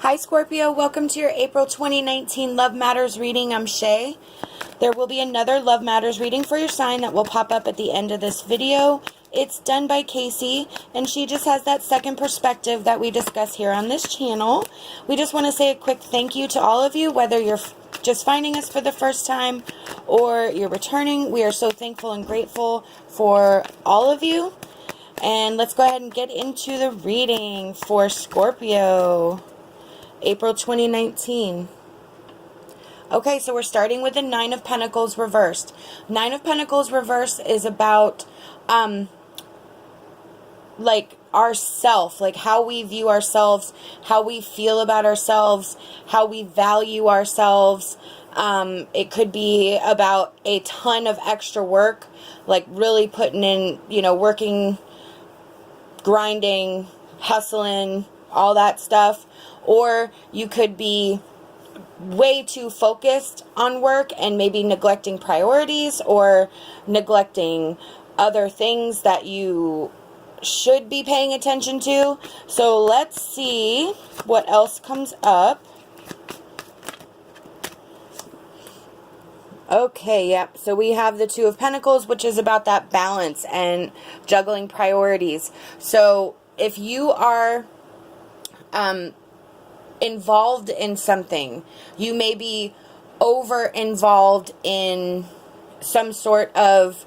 Hi Scorpio, welcome to your April 2019 Love Matters reading. I'm Shae. There will be another Love Matters reading for your sign that will pop up at the end of this video. It's done by Kacee, and she just has that second perspective that we discuss here on this channel. We just want to say a quick thank you to all of you, whether you're just finding us for the first time or you're returning. We are so thankful and grateful for all of you. And let's go ahead and get into the reading for Scorpio, April 2019. Okay, so we're starting with the Nine of Pentacles reversed. Nine of Pentacles reversed is about, like, ourself, like how we view ourselves, how we feel about ourselves, how we value ourselves. It could be about a ton of extra work, like really putting in, working, grinding, hustling, all that stuff. Or you could be way too focused on work and maybe neglecting priorities or neglecting other things that you should be paying attention to. So let's see what else comes up. Okay, yep. So we have the Two of Pentacles, which is about that balance and juggling priorities. So if you are involved in something, you may be over involved in some sort of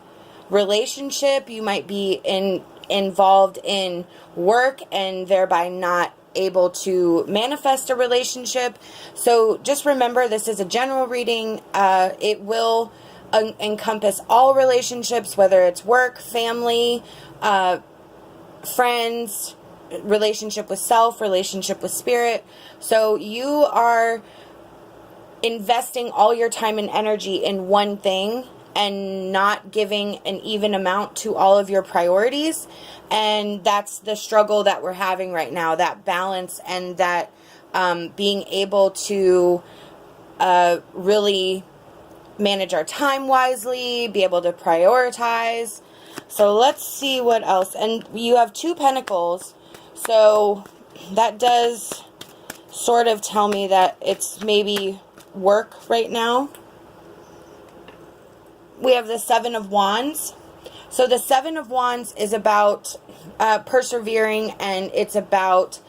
relationship, you might be involved in work and thereby not able to manifest a relationship. So just remember, this is a general reading. It will encompass all relationships, whether it's work, family, friends, relationship with self, relationship with spirit. So you are investing all your time and energy in one thing and not giving an even amount to all of your priorities. And that's the struggle that we're having right now, that balance and that being able to really manage our time wisely, be able to prioritize. So let's see what else. And you have Two Pentacles. So that does sort of tell me that it's maybe work right now. We have the Seven of Wands. So the Seven of Wands is about persevering, and it's about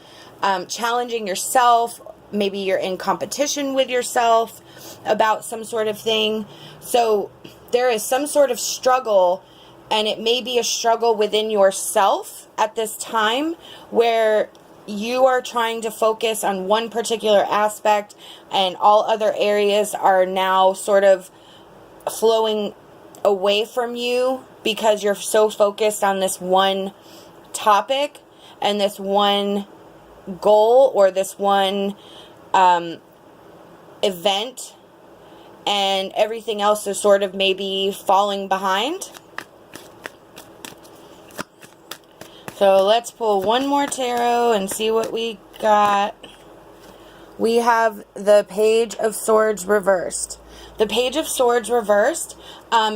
challenging yourself. Maybe you're in competition with yourself about some sort of thing. So there is some sort of struggle, and it may be a struggle within yourself at this time where you are trying to focus on one particular aspect and all other areas are now sort of flowing away from you because you're so focused on this one topic and this one goal or this one event, and everything else is sort of maybe falling behind. So let's pull one more tarot and see what we got. We have the Page of Swords reversed. The Page of Swords reversed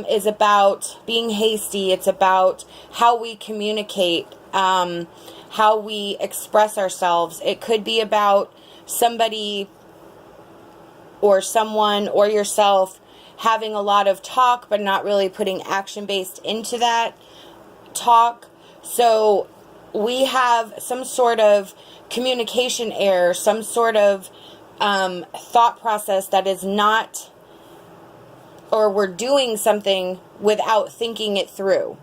is about being hasty. It's about how we communicate, how we express ourselves. It could be about somebody or someone or yourself having a lot of talk but not really putting action based into that talk. So we have some sort of communication error, some sort of thought process that is not, or we're doing something without thinking it through.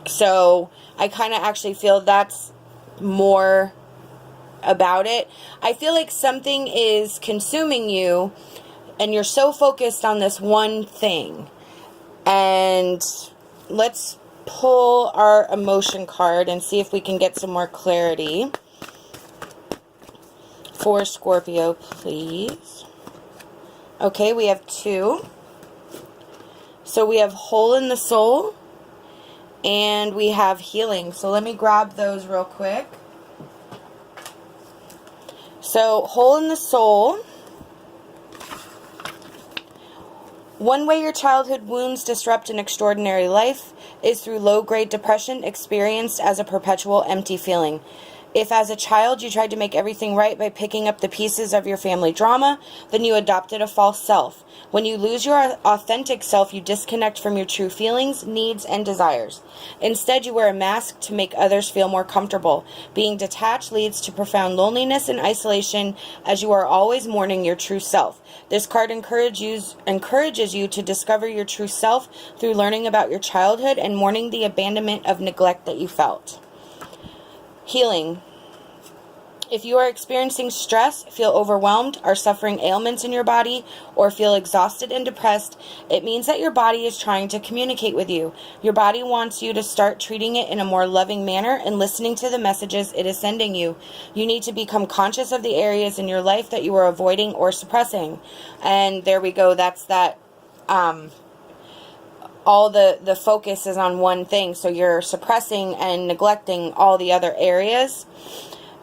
So I kind of actually feel that's more about it. I feel like something is consuming you and you're so focused on this one thing. And let's pull our emotion card and see if we can get some more clarity for Scorpio, please. Okay, we have two. So we have hole in the soul and we have healing. So let me grab those real quick. So hole in the soul. One way your childhood wounds disrupt an extraordinary life is through low-grade depression experienced as a perpetual empty feeling. If as a child you tried to make everything right by picking up the pieces of your family drama, then you adopted a false self. When you lose your authentic self, you disconnect from your true feelings, needs, and desires. Instead, you wear a mask to make others feel more comfortable. Being detached leads to profound loneliness and isolation, as you are always mourning your true self. This card encourages you to discover your true self through learning about your childhood and mourning the abandonment of neglect that you felt. Healing. If you are experiencing stress, feel overwhelmed, are suffering ailments in your body, or feel exhausted and depressed, it means that your body is trying to communicate with you. Your body wants you to start treating it in a more loving manner and listening to the messages it is sending you. You need to become conscious of the areas in your life that you are avoiding or suppressing. And there we go. That's that. All the focus is on one thing. So you're suppressing and neglecting all the other areas.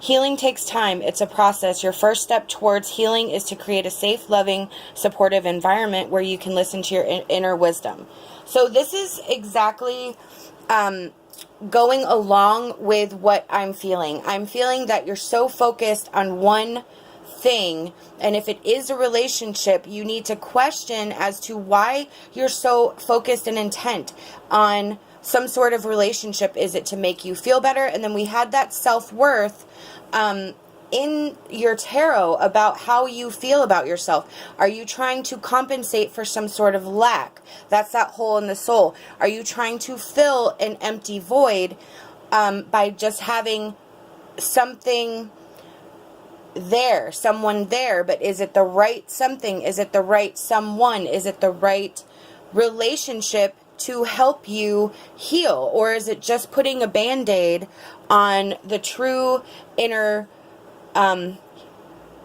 Healing takes time. It's a process. Your first step towards healing is to create a safe, loving, supportive environment where you can listen to your inner wisdom. So this is exactly going along with what I'm feeling. I'm feeling that you're so focused on one thing, and if it is a relationship, you need to question as to why you're so focused and intent on some sort of relationship. Is it to make you feel better? And then we had that self-worth in your tarot about how you feel about yourself. Are you trying to compensate for some sort of lack? That's that hole in the soul. Are you trying to fill an empty void by just having something there, someone there? But is it the right something? Is it the right someone? Is it the right relationship to help you heal? Or is it just putting a band-aid on the true inner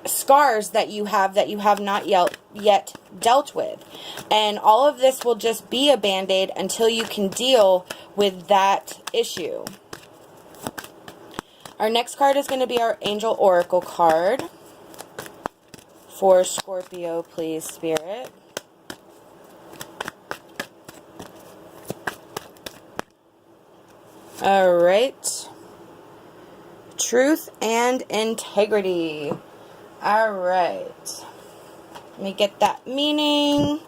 scars that you have not yet dealt with? And all of this will just be a band-aid until you can deal with that issue. Our next card is going to be our Angel Oracle card for Scorpio, please, Spirit. All right. Truth and integrity. All right. Let me get that meaning.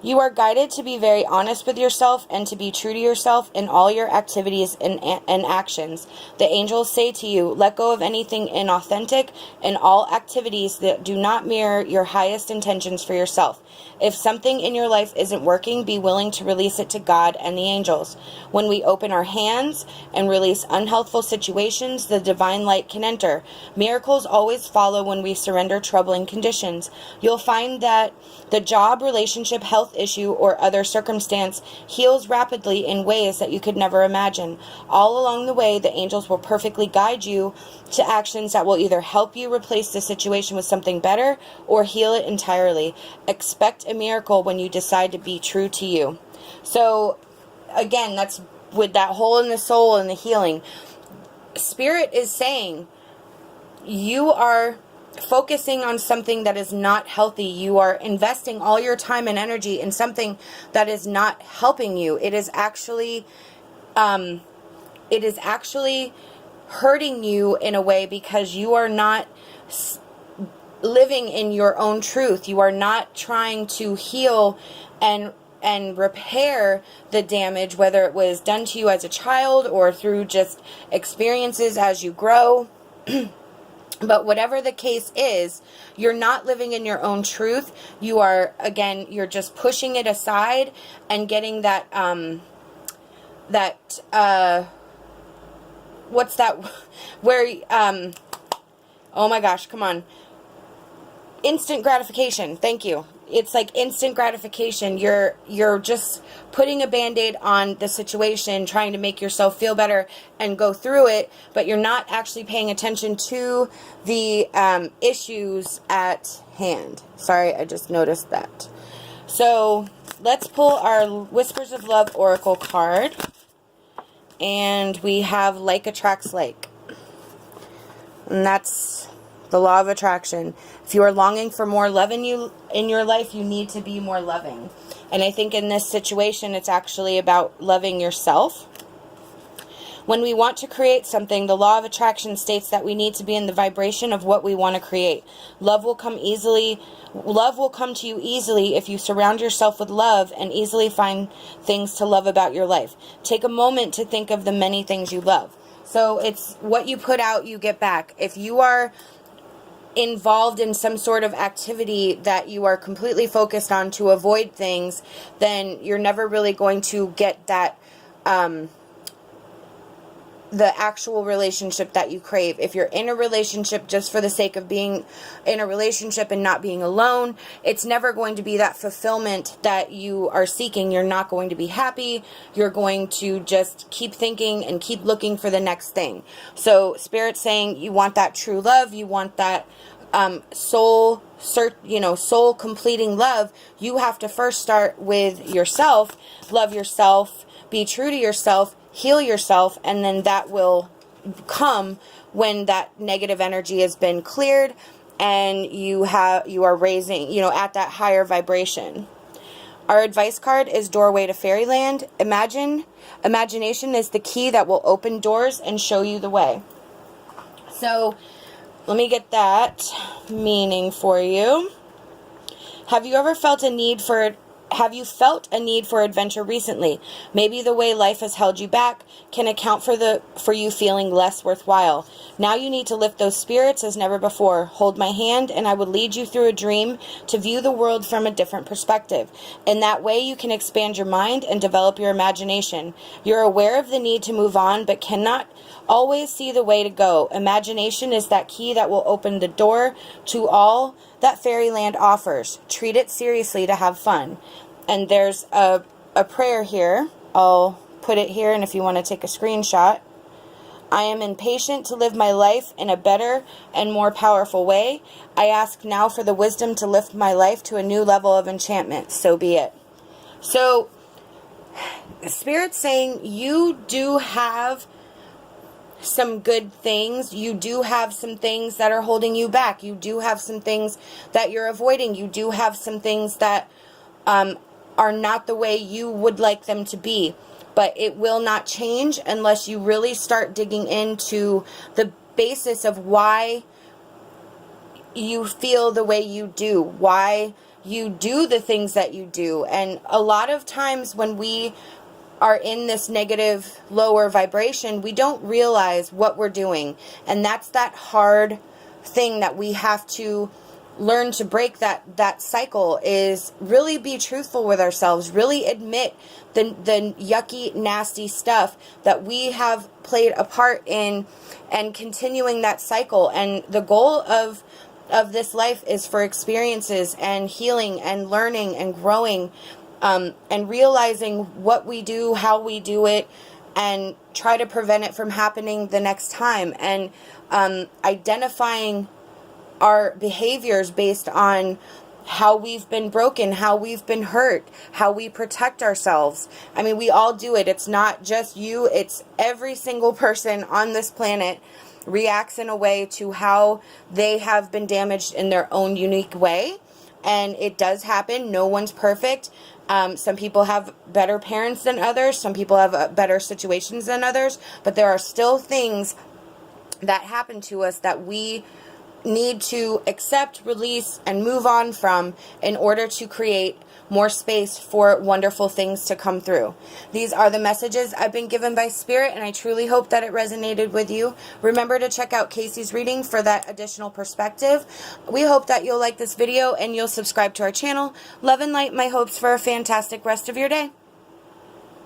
You are guided to be very honest with yourself and to be true to yourself in all your activities and actions. The angels say to you, let go of anything inauthentic and all activities that do not mirror your highest intentions for yourself. If something in your life isn't working, be willing to release it to God and the angels. When we open our hands and release unhealthful situations, the divine light can enter. Miracles always follow when we surrender troubling conditions. You'll find that the job, relationship, health issue, or other circumstance heals rapidly in ways that you could never imagine. All along the way, the angels will perfectly guide you to actions that will either help you replace the situation with something better or heal it entirely. Expect a miracle when you decide to be true to you. So, again, that's with that hole in the soul and the healing. Spirit is saying you are focusing on something that is not healthy. You are investing all your time and energy in something that is not helping you. It is actually hurting you in a way because you are not living in your own truth. You are not trying to heal and repair the damage, whether it was done to you as a child or through just experiences as you grow. But whatever the case is, you're not living in your own truth. You are, again, you're just pushing it aside and getting that, what's that, where, oh my gosh, come on. Instant gratification. Thank you. It's like instant gratification. You're just putting a band-aid on the situation, trying to make yourself feel better and go through it, but you're not actually paying attention to the issues at hand. Sorry, I just noticed that. So let's pull our Whispers of Love Oracle card. And we have like attracts like. And that's the law of attraction. If you are longing for more love in your life, you need to be more loving. And I think in this situation, it's actually about loving yourself. When we want to create something, the law of attraction states that we need to be in the vibration of what we want to create. Love will come to you easily if you surround yourself with love and easily find things to love about your life. Take a moment to think of the many things you love. So it's what you put out, you get back. If you are involved in some sort of activity that you are completely focused on to avoid things, then you're never really going to get that the actual relationship that you crave. If you're in a relationship just for the sake of being in a relationship and not being alone, it's never going to be that fulfillment that you are seeking. You're not going to be happy. You're going to just keep thinking and keep looking for the next thing. So Spirit's saying you want that true love. You want that soul completing love. You have to first start with yourself, love yourself, be true to yourself, heal yourself, and then that will come when that negative energy has been cleared and you are raising, at that higher vibration. Our advice card is Doorway to Fairyland. Imagination is the key that will open doors and show you the way. So let me get that meaning for you. Have you felt a need for adventure recently? Maybe the way life has held you back can account for you feeling less worthwhile. Now you need to lift those spirits as never before. Hold my hand and I would lead you through a dream to view the world from a different perspective. In that way you can expand your mind and develop your imagination. You're aware of the need to move on but cannot always see the way to go. Imagination is that key that will open the door to all that Fairyland offers. Treat it seriously to have fun. And there's a prayer here. I'll put it here, and if you want to take a screenshot. I am impatient to live my life in a better and more powerful way. I ask now for the wisdom to lift my life to a new level of enchantment. So be it. So, Spirit's saying you do have some good things. You do have some things that are holding you back. You do have some things that you're avoiding. You do have some things that are not the way you would like them to be. But it will not change unless you really start digging into the basis of why you feel the way you do, why you do the things that you do. And a lot of times when we are in this negative, lower vibration, we don't realize what we're doing. And that's that hard thing that we have to learn to break, that cycle, is really be truthful with ourselves, really admit the yucky, nasty stuff that we have played a part in, and continuing that cycle. And the goal of this life is for experiences and healing and learning and growing, and realizing what we do, how we do it, and try to prevent it from happening the next time. And identifying our behaviors based on how we've been broken, how we've been hurt, how we protect ourselves. I mean, we all do it. It's not just you. It's every single person on this planet reacts in a way to how they have been damaged in their own unique way. And it does happen. No one's perfect. Some people have better parents than others. Some people have better situations than others. But there are still things that happen to us that we need to accept, release, and move on from in order to create more space for wonderful things to come through. These are the messages I've been given by Spirit, and I truly hope that it resonated with you. Remember to check out Kacee's reading for that additional perspective. We hope that you'll like this video and you'll subscribe to our channel. Love and light, my hopes for a fantastic rest of your day.